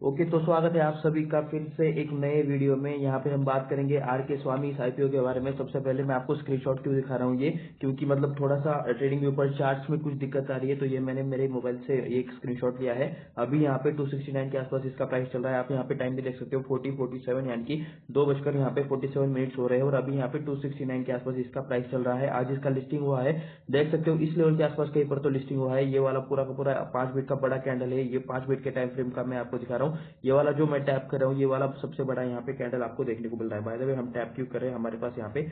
Okay, तो स्वागत है आप सभी का फिर से एक नए वीडियो में। यहाँ पे हम बात करेंगे आर के स्वामी इस आईपीओ के बारे में। सबसे पहले मैं आपको स्क्रीनशॉट क्यों दिखा रहा हूँ ये, क्योंकि मतलब थोड़ा सा ट्रेडिंग के ऊपर चार्ट्स में कुछ दिक्कत आ रही है, तो ये मैंने मेरे मोबाइल से एक स्क्रीनशॉट लिया है। अभी यहाँ पे 269 के आसपास इसका प्राइस चल रहा है। आप यहाँ पे टाइम भी देख सकते हो 40:47, यानी कि 2 बजकर यहाँ पे 47 मिनट्स हो रहे हैं और अभी यहाँ पे 269 के आसपास इसका प्राइस चल रहा है। आज इसका लिस्टिंग हुआ है, देख सकते हो इस लेवल के आसपास कहीं पर तो लिस्टिंग हुआ है। ये वाला पूरा का पूरा 5 मिनट का बड़ा कैंडल है, ये 5 मिनट के टाइम फ्रेम का मैं आपको दिखा रहा हूँ। ये वाला जो मैं टैप कर रहा हूँ, ये वाला सबसे बड़ा यहाँ पे कैंडल आपको देखने को मिल रहा है। बाय द वे हम टैप क्यों कर रहे हैं, हमारे पास यहाँ पे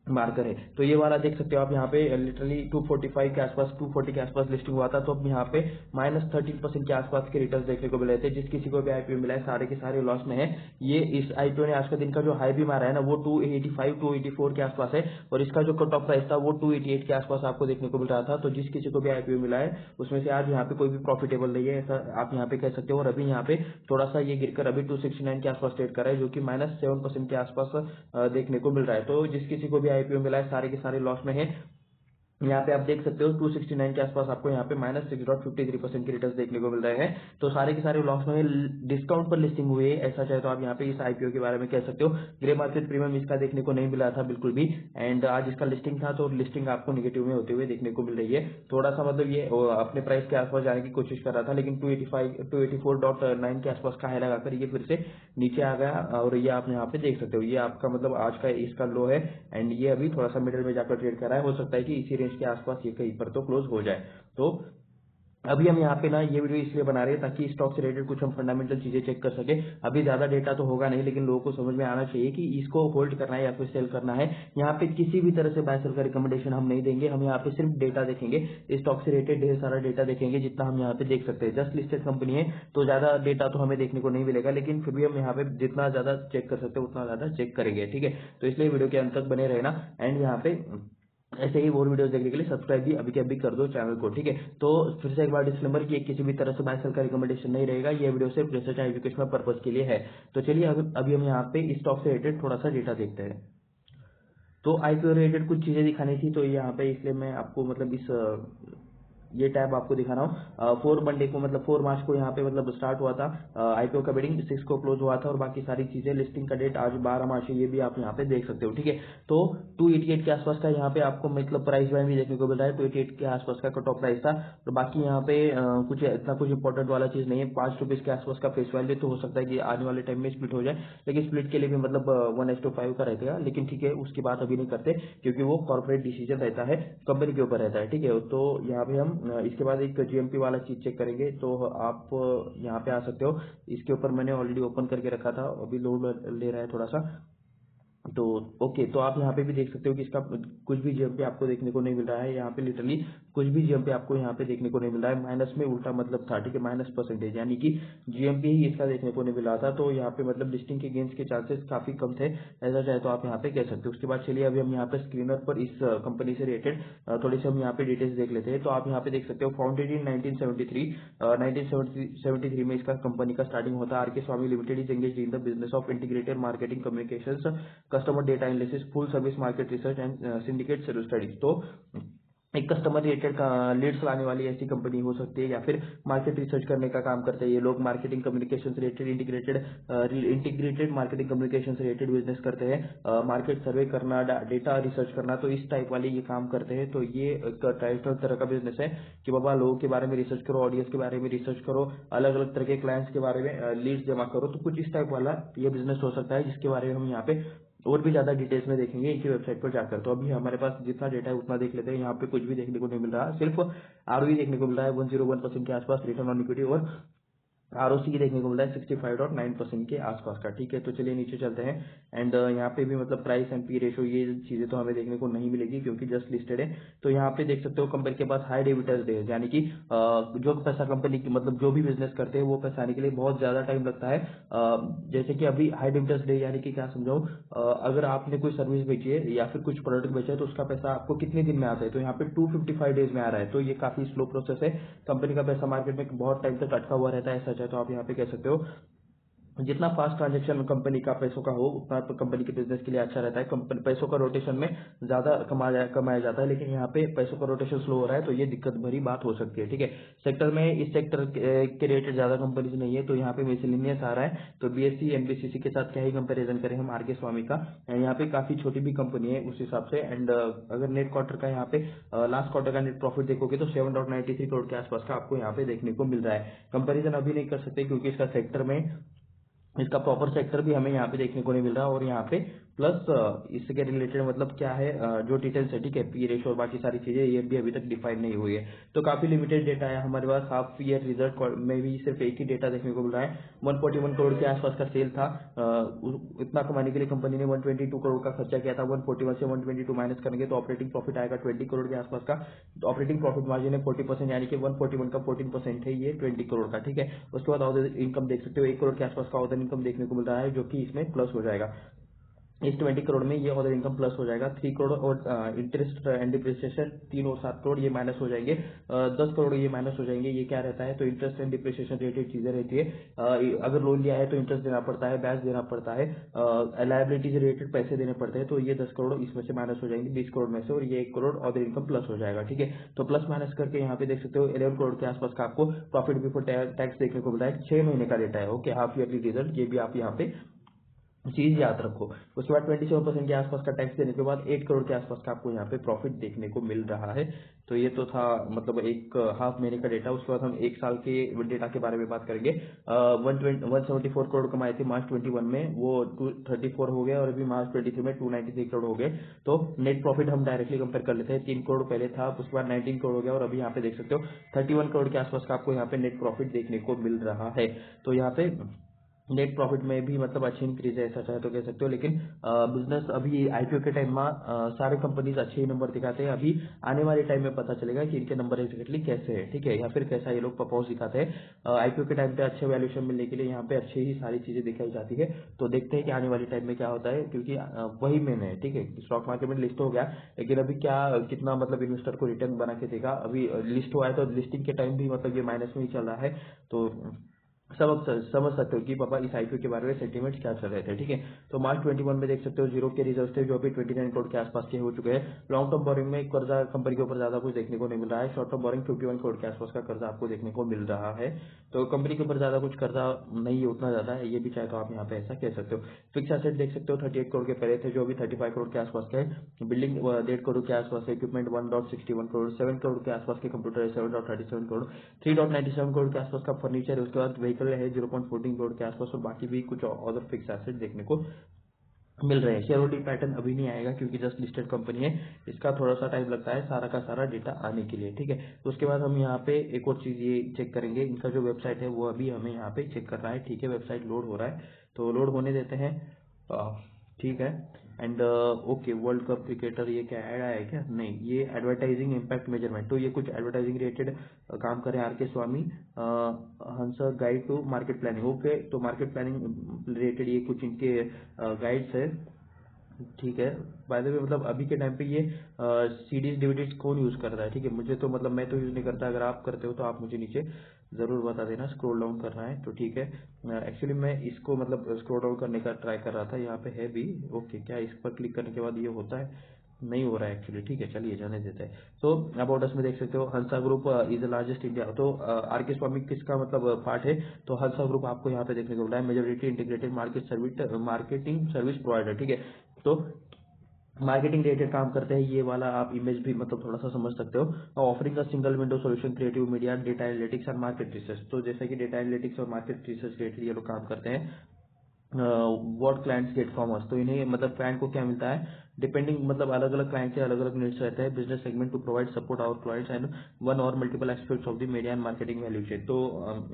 मार्कर है, तो ये वाला देख सकते हो आप यहाँ पे लिटरली 245 के आसपास 240 के आसपास लिस्टिंग हुआ था। तो अब यहाँ पे -13% के आसपास के रिटर्न देखने को मिले थे। जिस किसी को भी आईपीओ मिला है सारे के सारे लॉस में है। ये इस आईपीओ ने आज का दिन का जो हाई भी मारा है ना, वो 285 284 के आसपास है और इसका जो कट ऑफ प्राइस था वो 288 के आसपास आपको देखने को मिल रहा था। तो जिस किसी को भी आईपीओ मिला है उसमें से आज यहाँ पे कोई भी प्रॉफिटेबल नहीं है, ऐसा आप यहाँ पे कह सकते हो। और अभी यहाँ पे थोड़ा सा ये गिरकर अभी 269 के आसपास ट्रेड कर रहा है, जो कि -7% के आसपास देखने को मिल रहा है। तो जिस किसी को भी आईपीओ मिला है सारे के सारे लॉस में है। यहाँ पे आप देख सकते हो 269 के आसपास आपको यहाँ पे -6.53% के रिटर्न देखने को मिल रहे हैं। तो सारे के सारे लॉस में डिस्काउंट पर लिस्टिंग हुई है, ऐसा चाहे तो आप यहाँ पे इस आईपीओ के बारे में कह सकते हो। ग्रे मार्केट प्रीमियम इसका देखने को नहीं मिला था बिल्कुल भी, एंड आज इसका लिस्टिंग था तो लिस्टिंग आपको निगेटिव में होते हुए देखने को मिल रही है। थोड़ा सा मतलब ये अपने प्राइस के आसपास जाने की कोशिश कर रहा था, लेकिन 284.9 के आसपास का हाई लगाकर ये फिर से नीचे आ गया और ये आप यहाँ पे देख सकते हो। ये आपका मतलब आज का इसका लो है एंड ये अभी थोड़ा सा मिडिल में जाकर ट्रेड कर रहा है। हो सकता है कि इसी रेंज के आसपास ये कहीं पर तो क्लोज हो जाए। तो अभी हम यहाँ पे ना ये वीडियो इसलिए बना रहे हैं ताकि स्टॉक से रिलेटेड कुछ हम फंडामेंटल चीजें चेक कर सके। अभी ज्यादा डेटा तो होगा नहीं, लेकिन लोगों को समझ में आना चाहिए कि इसको होल्ड करना है या फिर सेल करना है। यहाँ पे किसी भी तरह से बाय सेल का रिकमेंडेशन हम नहीं देंगे, हम यहाँ पे सिर्फ डेटा देखेंगे। स्टॉक से रिलेटेड ढेर सारा डेटा देखेंगे जितना हम यहाँ पे देख सकते हैं। जस्ट लिस्टेड कंपनी है तो ज्यादा डेटा तो हमें देखने को नहीं मिलेगा, लेकिन फिर भी हम यहाँ पे जितना ज्यादा चेक कर सकते हैं उतना ज्यादा चेक करेंगे, ठीक है। तो इसलिए वीडियो के अंत तक बने रहना एंड यहाँ पे ऐसे ही और वीडियोस देखने के लिए सब्सक्राइब भी अभी के अभी कर दो चैनल को, ठीक है। तो फिर से एक बार डिस्क्लेमर कि ये किसी भी तरह से बाय सेल का रिकमेंडेशन नहीं रहेगा, ये वीडियो सिर्फ रिसर्च एंड एजुकेशनल पर्पज के लिए है। तो चलिए अभी हम यहाँ पे स्टॉक से रिलेटेड थोड़ा सा डेटा देखते हैं। तो आईपीओ रिलेटेड कुछ चीजें दिखानी थी, तो यहाँ पे इसलिए मैं आपको मतलब इस ये टैब आपको दिखा रहा हूँ। 4 मंडे को मतलब 4 मार्च को यहाँ पे मतलब स्टार्ट हुआ था आईपीओ का बिडिंग, 6 को क्लोज हुआ था और बाकी सारी चीजें लिस्टिंग का डेट आज 12 मार्च है, ये भी आप यहाँ पे देख सकते हो, ठीक है। तो 288 के आसपास का यहाँ पे आपको मतलब प्राइस बैंड भी देखने को मिल रहा है। 288 के आसपास का कट ऑफ प्राइस था और बाकी यहाँ पे कुछ इतना कुछ इंपॉर्टेंट वाला चीज नहीं है। 5 रुपीज के आसपास का फेस वैल्यू, तो हो सकता है कि आने वाले टाइम में स्प्लिट हो जाए, लेकिन स्प्लिट के लिए भी मतलब 1:5 का रहेगा, लेकिन ठीक है उसकी बात अभी नहीं करते क्योंकि वो कॉर्पोरेट डिसीजन रहता है, कंपनी के ऊपर रहता है, ठीक है। तो यहाँ पे हम इसके बाद एक जीएमपी वाला चीज चेक करेंगे। तो आप यहाँ पे आ सकते हो, इसके ऊपर मैंने ऑलरेडी ओपन करके रखा था, अभी लोड ले रहा है थोड़ा सा। तो ओके, तो आप यहाँ पे भी देख सकते हो कि इसका कुछ भी जीएमपी आपको देखने को नहीं मिल रहा है। यहाँ पे लिटरली कुछ भी जीएमपी आपको यहाँ पे देखने को नहीं मिल रहा है, माइनस में उल्टा मतलब था, ठीक है, -%, यानी कि जीएमपी ही इसका देखने को नहीं मिल रहा था। तो यहाँ पे मतलब लिस्टिंग के गेंस के चांसेस काफी कम थे, ऐसा चाहे तो आप यहाँ पे कह सकते हो। उसके बाद चलिए अभी हम यहाँ पे स्क्रीनर पर इस कंपनी से रिलेटेड थोड़ी सी हम यहाँ पे डिटेल्स देख लेते हैं। तो आप यहाँ पे देख सकते हो फाउंडेड इन 1973, 1973 में इसका कंपनी का स्टार्टिंग होता है। R K Swamy limited is engage in the business of integrated marketing communications, customer data analysis, full service market research and syndicate studies. तो एक कस्टमर रिलेटेड लीड्स लाने वाली ऐसी कंपनी हो सकती है, या फिर मार्केट रिसर्च करने का काम करते हैं ये लोग। मार्केटिंग कम्युनिकेशन से रिलेटेड इंटीग्रेटेड मार्केटिंग कम्युनिकेशन से रिलेटेड बिजनेस करते हैं, मार्केट सर्वे करना, डेटा रिसर्च करना, तो इस टाइप वाले ये काम करते हैं। तो ये एक ट्रेडिशनल तरह का बिजनेस है कि बाबा लोगों के बारे में रिसर्च करो, ऑडियंस के बारे में रिसर्च करो, अलग अलग तरह के क्लाइंट्स के बारे में लीड्स जमा करो। तो कुछ इस टाइप वाला ये बिजनेस हो सकता है, जिसके बारे में हम यहाँ पे और भी ज्यादा डिटेल्स में देखेंगे इनकी वेबसाइट पर जाकर। तो अभी हमारे पास जितना डेटा है उतना देख लेते हैं। यहाँ पे कुछ भी देखने को नहीं मिल रहा, सिर्फ आरओई देखने को मिल रहा है 101% के आसपास रिटर्न ऑन इक्विटी, और आरओसी की देखने को मिल रहा है 65.9% के आसपास का, ठीक है। तो चलिए नीचे चलते हैं एंड यहाँ पे भी मतलब प्राइस एंड पी रेशो ये चीजें तो हमें देखने को नहीं मिलेगी क्योंकि जस्ट लिस्टेड है। तो यहाँ पे देख सकते हो कंपनी के पास हाई डिविडेंड डेज, यानी कि जो पैसा कंपनी की मतलब जो भी बिजनेस करते हैं वो पैसा आने के लिए बहुत ज्यादा टाइम लगता है। जैसे कि अभी हाई डिविडेंड डे यानी कि क्या समझाऊं, अगर आपने कोई सर्विस बेची है या फिर कुछ प्रोडक्ट बेचा है तो उसका पैसा आपको कितने दिन में आता है, तो यहाँ पे 255 डेज में आ रहा है। तो ये काफी स्लो प्रोसेस है, कंपनी का पैसा मार्केट में बहुत टाइम तक अटका हुआ रहता है, ऐसा चाहे तो आप यहाँ पे कह सकते हो। जितना फास्ट ट्रांजैक्शन कंपनी का पैसों का हो उतना तो कंपनी के बिजनेस के लिए अच्छा रहता है। कंपनी पैसों का रोटेशन में ज्यादा कमाया जाता है, लेकिन यहाँ पे पैसों का रोटेशन स्लो हो रहा है तो ये दिक्कत भरी बात हो सकती है। ठीक है, सेक्टर में इस सेक्टर के रेटेड ज्यादा कंपनीज नहीं है, तो यहाँ पे मिसलिनियस आ रहा है। तो बीएससी एनबीसीसी के साथ क्या ही कंपेरिजन करें हम आरके स्वामी का, यहाँ पे काफी छोटी भी कंपनी है उस हिसाब से। एंड अगर नेट क्वार्टर का यहाँ पे लास्ट क्वार्टर का नेट प्रॉफिट देखोगे तो 7.93 करोड़ के आसपास का आपको यहाँ पे देखने को मिल रहा है। कंपेरिजन अभी नहीं कर सकते क्योंकि इसका सेक्टर में इसका प्रॉपर सेक्टर भी हमें यहाँ पे देखने को नहीं मिल रहा, और यहाँ पे प्लस इसके रिलेटेड मतलब क्या है जो डिटेल्स है, ठीक है, पी रेशो और बाकी सारी चीजें ये भी अभी तक डिफाइन नहीं हुई है। तो काफी लिमिटेड डेटा है हमारे पास। हाफ ईयर रिजल्ट में भी सिर्फ एक ही डेटा देखने को मिल रहा है। 141 करोड़ के आसपास का सेल था। इतना कमाने के लिए कंपनी ने 122 करोड़ का खर्चा किया था। 141 से 122 माइनस करेंगे तो ऑपरेटिंग प्रॉफिट आएगा 20 करोड़ के आसपास का। ऑपरेटिंग प्रॉफिट मार्जिन है 40%, यानी कि 141 का 14% है ये 20 करोड़ का। ठीक है, उसके बाद अदर इनकम देख सकते हो, 1 करोड़ के आसपास का अदर इनकम देखने को मिल रहा है, जो कि इसमें प्लस हो जाएगा। इस 20 करोड़ में ये अदर इनकम प्लस हो जाएगा। 3 करोड़ और इंटरेस्ट एंड डिप्रिसिएशन 3 और 7 करोड़ ये माइनस हो जाएंगे। 10 करोड़ ये माइनस हो जाएंगे। ये क्या रहता है, तो इंटरेस्ट एंड डिप्रिसिएशन रिलेटेड चीजें रहती है। अगर लोन लिया है तो इंटरेस्ट देना पड़ता है, ब्याज देना पड़ता है, लायबिलिटीज रिलेटेड पैसे देने पड़ते हैं। तो ये 10 करोड़ इसमें से माइनस हो जाएंगे 20 करोड़ में से, और ये 1 करोड़ अदर इनकम प्लस हो जाएगा। ठीक है, तो प्लस माइनस करके यहाँ पे देख सकते हो 11 करोड़ के आसपास का आपको प्रॉफिट बिफोर टैक्स देखने को मिल रहा है। 6 महीने का डेटा है। ओके, हाफ ईयरली रिजल्ट, ये भी आप यहाँ पे चीज याद रखो। उसके बाद 27% के आसपास का टैक्स देने के बाद 8 करोड़ के आसपास का आपको यहाँ पे प्रॉफिट देखने को मिल रहा है। तो ये तो था मतलब एक हाफ महीने का डेटा। उसके बाद हम एक साल के डेटा के बारे में बात करेंगे। 174 करोड़ कमाए थे मार्च 21 में, वो 234 हो गए, और अभी मार्च 23 में 293 करोड़ हो गए। तो नेट प्रॉफिट हम डायरेक्टली कंपेयर कर लेते हैं। 3 करोड़ पहले था, उसके बाद 19 करोड़ हो गया, और अभी यहाँ पे देख सकते हो 31 करोड़ के आसपास का आपको यहाँ पे नेट प्रॉफिट देखने को मिल रहा है। तो यहाँ पे नेट प्रॉफिट में भी मतलब अच्छी इंक्रीज है, ऐसा चाहे तो कह सकते हो। लेकिन बिजनेस अभी आईपीओ के टाइम में सारे कंपनीज अच्छे ही नंबर दिखाते हैं। अभी आने वाले टाइम में पता चलेगा कि इनके नंबर एग्जैक्टली कैसे हैं, ठीक है, या फिर कैसा ये लोग परफॉर्मेंस दिखाते हैं। आईपीओ के टाइम पे अच्छे वैल्यूएशन मिलने के लिए यहाँ पे अच्छी ही सारी चीजें दिखाई जाती है। तो देखते हैं कि आने वाले टाइम में क्या होता है, क्योंकि वही मेन है। ठीक है, स्टॉक मार्केट में लिस्ट हो गया, लेकिन अभी क्या कितना मतलब इन्वेस्टर को रिटर्न बना के देगा। अभी लिस्ट हुआ है तो लिस्टिंग के टाइम भी मतलब ये माइनस में ही चल रहा है। तो समझ सकते हो कि पापा इस आईपीओ के बारे में सेंटीमेंट क्या चल रहे थे। ठीक है, तो मार्च 21 में देख सकते हो जीरो के रिजर्व थे, जो अभी 29 करोड़ के आसपास के हो चुके हैं। लॉन्ग टर्म बोरिंग में कर्जा कंपनी के ऊपर ज्यादा कुछ देखने को नहीं मिल रहा है। शॉर्ट टर्म बोरिंग 51 करोड़ के आसपास का कर्जा आपको देखने को मिल रहा है। तो कंपनी के ऊपर ज्यादा कुछ कर्जा नहीं है, उतना ज्यादा है, ये भी चाहे तो आप यहाँ पे ऐसा कह सकते हो। फिक्स एसेट देख सकते हो 38 करोड़ के पहले थे, जो अभी 35 करोड़ के आसपास के हैं। बिल्डिंग 1.5 करोड़ के आसपास है। इक्विपमेंट 1.61 करोड़, 7 करोड़ के आसपास के कंप्यूटर है, 7.37 करोड़, 3.97 करोड़ के आसपास का फर्नीचर है। उसके बाद व्हीकल है 0.14 करोड़ के आसपास, और बाकी भी कुछ अदर फिक्स एसेट देखने को मिल रहे हैं। शेयर होल्डिंग पैटर्न अभी नहीं आएगा क्योंकि जस्ट लिस्टेड कंपनी है, इसका थोड़ा सा टाइम लगता है सारा का सारा डेटा आने के लिए। ठीक है, तो उसके बाद हम यहाँ पे एक और चीज ये चेक करेंगे, इनका जो वेबसाइट है वो अभी हमें यहाँ पे चेक कर रहा है। ठीक है, वेबसाइट लोड हो रहा है, तो लोड होने देते हैं। ठीक है, and okay, world cup cricketer, ये क्या ऐड आया है क्या? नहीं, ये एडवर्टाइजिंग इम्पैक्ट मेजरमेंट, तो ये कुछ एडवर्टाइजिंग रिलेटेड काम करे आर के स्वामी, हंसर guide to market planning. Okay, तो मार्केट प्लानिंग रिलेटेड ये कुछ इनके गाइड्स है। ठीक है, बाय द वे मतलब अभी के टाइम पे ये सीडीज डीवीडीज कौन यूज कर रहा है? ठीक है, मुझे तो मतलब मैं तो यूज नहीं करता। अगर आप करते हो तो आप मुझे नीचे जरूर बता देना। स्क्रॉल डाउन करना है तो ठीक है। एक्चुअली मैं इसको मतलब स्क्रॉल डाउन करने का ट्राई कर रहा था, यहाँ पे है भी। ओके, क्या इस पर क्लिक करने के बाद ये होता है? नहीं हो रहा है एक्चुअली। ठीक है, चलिए जाने देते हैं। तो अबाउट अस में देख सकते हो, Hansa group is the largest India. तो आर के स्वामी किसका मतलब पार्ट है? तो हंसा ग्रुप आपको यहाँ पे देखने को मिल रहा है, majority integrated marketing service provider. ठीक है, तो मार्केटिंग रिलेटेड काम करते हैं। ये वाला आप इमेज भी मतलब थोड़ा सा समझ सकते हो। ऑफरिंग का single window solution, creative media, data analytics और मार्केट रिसर्च। तो जैसे कि डेटा एनालिटिक्स और मार्केट रिसर्च रिलेटेड ये लोग काम करते हैं। What clients get from us, तो इन्हें मतलब क्लाइंट को क्या मिलता है, डिपेंडिंग मतलब अलग अलग क्लाइंट के अलग अलग नीड्स रहते हैं। Business segment to provide support our clients and one और multiple aspects of the media and marketing value chain. तो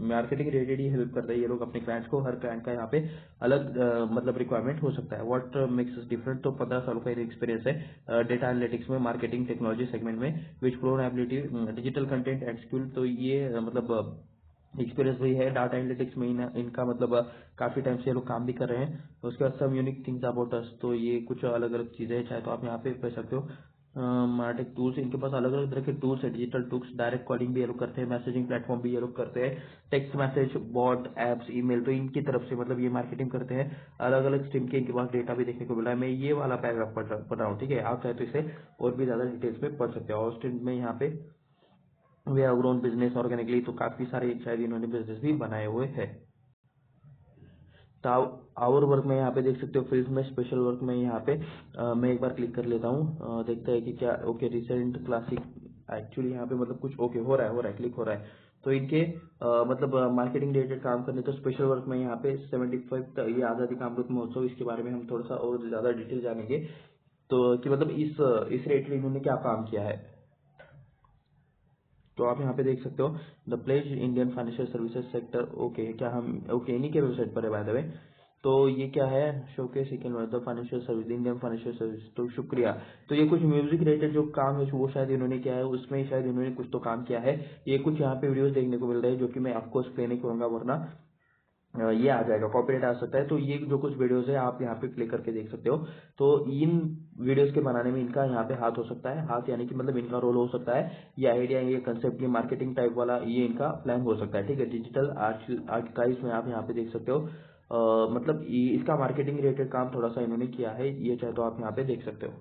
मार्केटिंग रिलेटेड ही हेल्प करते हैं ये लोग अपने क्लाइंट्स को। हर क्लाइंट का यहाँ पे अलग मतलब रिक्वायरमेंट हो सकता है। व्हाट मेक्स अस डिफरेंट, तो 15 सालों का एक्सपीरियंस है डेटा एनालिटिक्स में, मार्केटिंग टेक्नोलॉजी सेगमेंट में, which prone ability digital content and skill. तो ये मतलब एक्सपीरियंस वही है। डाटा एनालिटिक्स में इनका मतलब काफी टाइम से ये लोग काम भी कर रहे हैं। उसके बाद some unique things about us, तो ये कुछ अलग अलग चीजें हैं, चाहे तो आप यहाँ पे पढ़ सकते हो। मार्टेक टूल्स, इनके पास अलग अलग तरह के टूल्स है, डिजिटल टूल्स, डायरेक्ट कोडिंग भी ये लोग करते हैं, मैसेजिंग प्लेटफॉर्म भी ये लोग करते हैं, text message, bot, apps, email, तो इनकी तरफ से मतलब ये मार्केटिंग करते हैं। अलग अलग स्ट्रीम के इनके पास डेटा भी देखने को मिल रहा है। मैं ये वाला पैराग्राफ पढ़ रहा हूँ, ठीक है, आप चाहे तो इसे और भी ज्यादा डिटेल्स में पढ़ सकते हो। ऑस्टिन में यहाँ पे वे हैव ग्रोन बिजनेस ऑर्गेनिकली, तो काफी सारे शायद इन्होंने बिजनेस भी बनाए हुए हैं। तो आवर वर्क में यहाँ पे देख सकते हो, फील्ड में स्पेशल वर्क में यहाँ पे मैं एक बार क्लिक कर लेता हूँ, देखते हैं कि क्या ओके रिसेंट क्लासिक, एक्चुअली यहाँ पे मतलब कुछ ओके हो रहा है क्लिक हो रहा है। तो इनके मतलब मार्केटिंग रिलेटेड काम करने, तो स्पेशल वर्क में यहाँ पे 75 ये आजादी का अमृत महोत्सव, इसके बारे में हम थोड़ा सा और ज्यादा डिटेल जानेंगे। तो कि मतलब इस रिलेटेड इन्होंने क्या काम किया है, तो आप यहाँ पे देख सकते हो the pledge Indian financial services sector, okay क्या हम ओके इन्हीं के वेबसाइट पर है बाय द वे। तो ये क्या है, showcase the financial service, Indian financial service, तो शुक्रिया। तो ये कुछ म्यूजिक रिलेटेड जो काम है वो शायद इन्होंने किया है, उसमें शायद इन्होंने कुछ तो काम किया है। ये कुछ यहाँ पे वीडियोस देखने को मिल रहे हैं जो कि मैं आपको एक्सप्लेन नहीं करूंगा, वरना ये आ जाएगा, कॉपीराइट आ सकता है। तो ये जो कुछ वीडियोस है आप यहाँ पे प्ले करके देख सकते हो। तो इन वीडियोस के बनाने में इनका यहाँ पे हाथ हो सकता है, हाथ यानी कि मतलब इनका रोल हो सकता है, ये आइडिया, ये कंसेप्ट, ये मार्केटिंग टाइप वाला ये इनका प्लान हो सकता है, ठीक है। डिजिटल आर्काइव्स में आप यहाँ पे देख सकते हो, मतलब इसका मार्केटिंग रिलेटेड काम थोड़ा सा इन्होंने किया है, ये चाहे तो आप यहाँ पे देख सकते हो।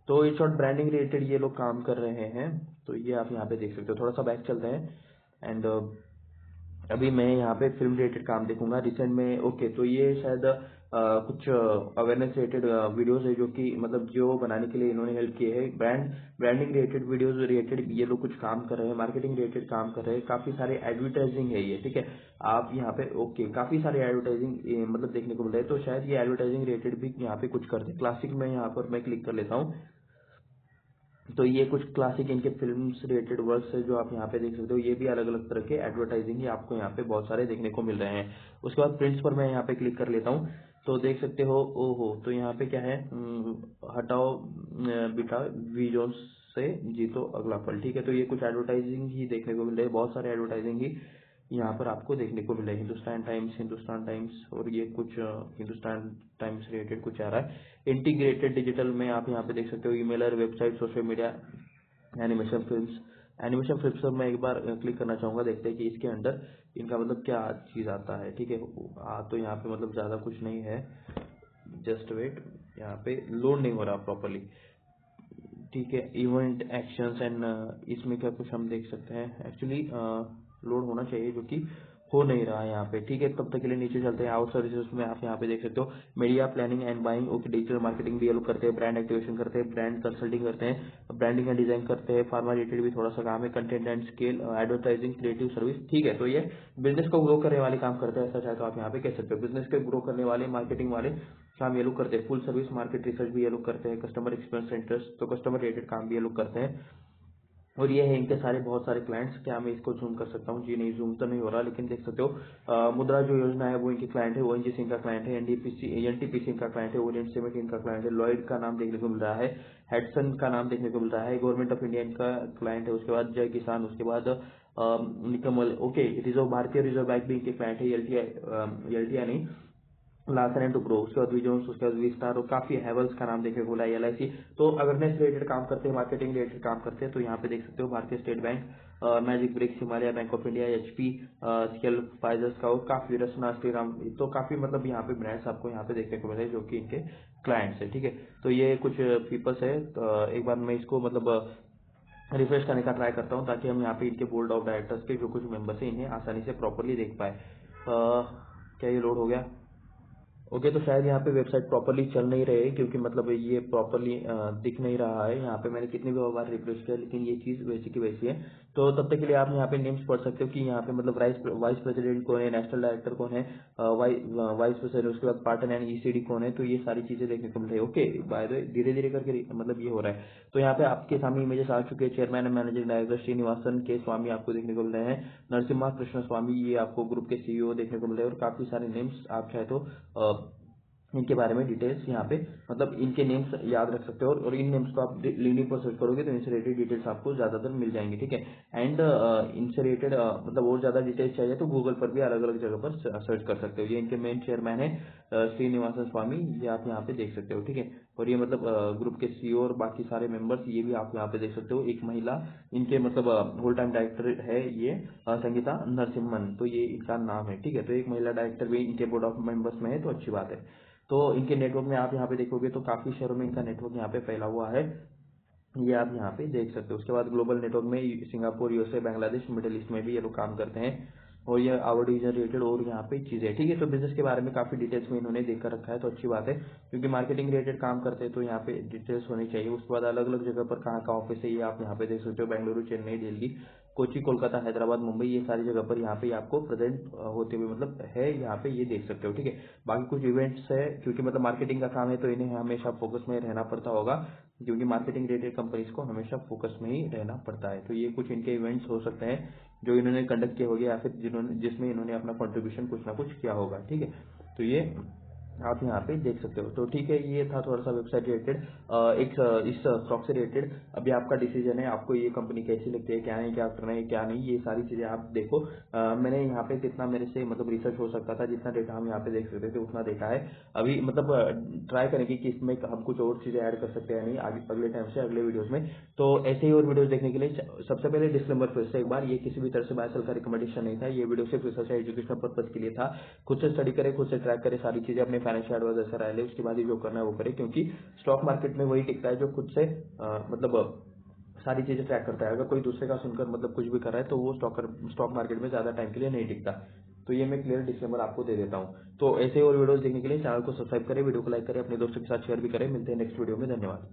तो इन शॉर्ट ब्रांडिंग रिलेटेड ये लोग काम कर रहे हैं, तो ये आप यहाँ पे देख सकते हो। थोड़ा सा बैक चलते हैं एंड अभी मैं यहाँ पे फिल्म रिलेटेड काम देखूंगा रिसेंट में, ओके। तो ये शायद कुछ अवेयरनेस रिलेटेड वीडियोस है जो कि मतलब जो बनाने के लिए इन्होंने हेल्प किए हैं। ब्रांडिंग रिलेटेड वीडियोस रिलेटेड ये लोग कुछ काम कर रहे हैं, मार्केटिंग रिलेटेड काम कर रहे हैं, काफी सारे एडवर्टाइजिंग है ये, ठीक है। आप यहाँ पे ओके काफी सारे एडवर्टाइजिंग मतलब देखने को मिल रहे हैं, तो शायद ये एडवर्टाइजिंग रिलेटेड भी यहाँ पे कुछ करते हैं। क्लासिक में यहाँ पर मैं क्लिक कर लेता हूँ, तो ये कुछ क्लासिक इनके फिल्म से रिलेटेड वर्क्स है जो आप यहाँ पे देख सकते हो। ये भी अलग अलग तरह के एडवर्टाइजिंग ही आपको यहाँ पे बहुत सारे देखने को मिल रहे हैं। उसके बाद प्रिंट्स पर मैं यहाँ पे क्लिक कर लेता हूँ, तो देख सकते हो ओहो, तो यहाँ पे क्या है, हटाओ बेटा विजोन से जीतो अगला पल, ठीक है। तो ये कुछ एडवर्टाइजिंग ही देखने को मिल रहे हैं, बहुत सारे एडवर्टाइजिंग ही यहाँ पर आपको देखने को मिल रहा है। हिंदुस्तान टाइम्स और ये कुछ हिंदुस्तान टाइम्स रिलेटेड कुछ आ रहा है। इंटीग्रेटेड डिजिटल में आप यहाँ पे देख सकते हो, emailer, website, social media, animation films पर मैं एक बार क्लिक करना चाहूंगा, देखते हैं कि इसके अंदर इनका मतलब क्या चीज आता है, ठीक है। तो यहाँ पे मतलब ज्यादा कुछ नहीं है, जस्ट वेट, यहाँ पे लोड नहीं हो रहा प्रॉपरली, ठीक है। इवेंट एक्शंस एंड इसमें क्या कुछ हम देख सकते हैं, एक्चुअली लोड होना चाहिए जो कि हो नहीं रहा है यहाँ पे, ठीक है। तब तक के लिए नीचे चलते हैं। आउट सर्विसेज में आप यहाँ पे देख सकते हो, media planning and buying, okay. Digital marketing भी ये लोग करते हैं, ब्रांड एक्टिवेशन करते हैं, ब्रांड कंसल्टिंग करते हैं, ब्रांडिंग एंड डिजाइन करते हैं, फार्मा रिलेटेड भी थोड़ा सा काम है, content and scale, advertising, creative service, ठीक है। तो ये बिजनेस को ग्रो करने वाले काम करते हैं, ऐसा चाहे तो आप यहाँ पे कह सकते हो। बिजनेस के ग्रो करने वाले मार्केटिंग वाले काम ये लोग करते हैं, फुल सर्विस मार्केट रिसर्च भी ये लोग करते हैं, कस्टमर एक्सपीरियंस सेंटर्स, तो कस्टमर रिलेटेड काम भी ये लोग करते हैं। और ये है इनके सारे बहुत सारे क्लाइंट्स। क्या मैं इसको जूम कर सकता हूँ? जी नहीं, जूम तो नहीं हो रहा, लेकिन देख सकते हो मुद्रा जो योजना है वो इनकी क्लाइंट है, ओएनजीसी इनका क्लाइंट है, एनटीपीसी इनका क्लाइंट है, ओरिएंट सीमेंट इनका क्लाइंट है, लॉयड का नाम देखने को मिल रहा है, हेडसन का नाम देखने को मिल रहा है, गवर्नमेंट ऑफ इंडिया इनका क्लाइंट है, उसके बाद जय किसान, उसके बाद निकमल, ओके। भारतीय रिजर्व बैंक भी इनके क्लाइंट है, एलटीआई नहीं, लार्सन एंड टुब्रो, उसके बाद विजोन्स, उसके बाद विस्टार, और काफी हैवल्स का नाम देखने को मिला, एलआईसी। तो अवेयरनेस रिलेटेड काम करते हैं, मार्केटिंग रिलेटेड काम करते हैं, तो यहाँ पे देख सकते हो Bharatiya State Bank, Magicbricks, Himalaya, Bank of India, HP, CL, Pfizers का, और काफी रसना, श्रीराम, तो काफी मतलब यहाँ पे ब्रांड्स आपको यहाँ पे देखने को मिले जो कि इनके क्लाइंट्स है, ठीक है। तो ये कुछ पीपल्स है, तो एक बार मैं इसको मतलब रिफ्रेश करने का ट्राई करता हूँ, ताकि हम यहाँ पे इनके बोर्ड ऑफ डायरेक्टर्स के जो कुछ मेंबर्स हैं इन्हें आसानी से प्रॉपरली देख पाए। क्या ये लोड हो गया? ओके, तो शायद यहाँ पे वेबसाइट प्रॉपरली चल नहीं रही है, क्योंकि मतलब ये प्रॉपरली दिख नहीं रहा है। यहाँ पे मैंने कितनी भी बार रिफ्रेश किया, लेकिन ये चीज वैसी की वैसी है। तो तब तक के लिए आप यहाँ पे नेम्स पढ़ सकते हो कि यहाँ पे मतलब वाइस प्रेसिडेंट कौन है, नेशनल डायरेक्टर कौन है, वाइस प्रेसिडेंट, उसके बाद पार्टनर एंड ईसीडी कौन है, तो ये सारी चीजें देखने को मिल रही है। ओके, बाय द वे धीरे धीरे करके मतलब ये हो रहा है। तो यहाँ पे आपके सामने इमेजेस आ चुके हैं। Chairman and managing director Srinivasan के स्वामी आपको देखने को मिल रहे हैं, नरसिम्हा कृष्ण स्वामी ये आपको ग्रुप के सीईओ देखने को मिल रहे हैं, और काफी सारे नेम्स आप चाहे तो इनके बारे में डिटेल्स यहाँ पे मतलब इनके नेम्स याद रख सकते हो, और इन नेम्स को आप लिंक्डइन पर सर्च करोगे तो इनसे रिलेटेड डिटेल्स आपको ज्यादातर मिल जाएंगे, ठीक है। एंड इनसे रिलेटेड मतलब और ज्यादा डिटेल्स चाहिए तो गूगल पर भी अलग अलग जगह पर सर्च कर सकते हो। ये इनके मेन चेयरमैन है श्रीनिवासन स्वामी, ये आप यहाँ पे देख सकते हो, ठीक है। और ये मतलब ग्रुप के सीईओ और बाकी सारे मेंबर्स ये भी आप यहाँ पे देख सकते हो। एक महिला इनके मतलब होल टाइम डायरेक्टर है ये संगीता नरसिम्हन, तो ये इनका नाम है, ठीक है। तो एक महिला डायरेक्टर भी इनके बोर्ड ऑफ मेंबर्स में है, तो अच्छी बात है। तो इनके नेटवर्क में आप यहाँ पे देखोगे तो काफी शहरों में इनका नेटवर्क यहाँ पे फैला हुआ है, ये आप यहाँ पे देख सकते हो। उसके बाद ग्लोबल नेटवर्क में Singapore, USA, Bangladesh, middle east में भी ये लोग काम करते हैं, और ये आवर डिवीजन रिलेटेड और यहाँ पे चीजें, ठीक है। तो बिजनेस के बारे में काफी डिटेल्स में इन्होंने देख कर रखा है, तो अच्छी बात है, क्योंकि मार्केटिंग रिलेटेड काम करते हैं तो यहाँ पे डिटेल्स होनी चाहिए। उसके बाद अलग अलग जगह पर कहाँ कहाँ ऑफिस है ये आप यहाँ पे देख सकते हो, बेंगलुरु, चेन्नई, दिल्ली, कोची, कोलकाता, हैदराबाद, मुंबई, ये सारी जगह पर यहाँ पे आपको प्रेजेंट होते हुए मतलब है यहाँ पे, ये देख सकते हो, ठीक है। बाकी कुछ इवेंट्स है, क्योंकि मतलब मार्केटिंग का काम है तो इन्हें हमेशा फोकस में रहना पड़ता होगा, क्योंकि मार्केटिंग रिलेटेड कंपनीज को हमेशा फोकस में ही रहना पड़ता है। तो ये कुछ इनके इवेंट्स हो सकते हैं जो इन्होंने कंडक्ट किए होंगे, या फिर जिसमें इन्होंने अपना कंट्रीब्यूशन कुछ ना कुछ किया होगा, ठीक है। तो ये आप यहाँ पे देख सकते हो। तो ठीक है, ये था थोड़ा सा वेबसाइट रिलेटेड, एक इस स्टॉक से रिलेटेड। अभी आपका डिसीजन है, आपको ये कंपनी कैसी लगती है, क्या है, क्या करना है, क्या नहीं, ये सारी चीजें आप देखो। मैंने यहाँ पे जितना मेरे से मतलब रिसर्च हो सकता था, जितना डेटा हम यहाँ पे देख सकते थे उतना देखा है। अभी मतलब ट्राई करेंगे कि इसमें हम कुछ और चीजें ऐड कर सकते हैं नहीं आगे अगले टाइम से अगले वीडियोस में। तो ऐसे ही और वीडियोस देखने के लिए सबसे पहले डिस्क्लेमर फिर से एक बार, ये किसी भी तरह से बाय सेल का रिकमेंडेशन नहीं था, ये वीडियो सिर्फ रिसर्च एजुकेशनल पर्पज के लिए था। खुद से स्टडी करें, खुद से ट्रैक करें सारी चीजें, अपने फाइनेंशियल एडवाइजर से राय लें, उसके बाद ही जो करना है वो करें, क्योंकि स्टॉक मार्केट में वही टिकता है जो खुद से मतलब सारी चीजें ट्रैक करता है। अगर कोई दूसरे का सुनकर मतलब कुछ भी कर रहा है तो वो स्टॉक मार्केट में ज्यादा टाइम के लिए नहीं टिकता। तो ये मैं क्लियर डिस्क्लेमर आपको दे देता हूँ। तो ऐसे और वीडियोस देखने के लिए चैनल को सब्सक्राइब करें, वीडियो को लाइक करें, अपने दोस्तों के साथ शेयर भी करें। मिलते हैं नेक्स्ट वीडियो में, धन्यवाद।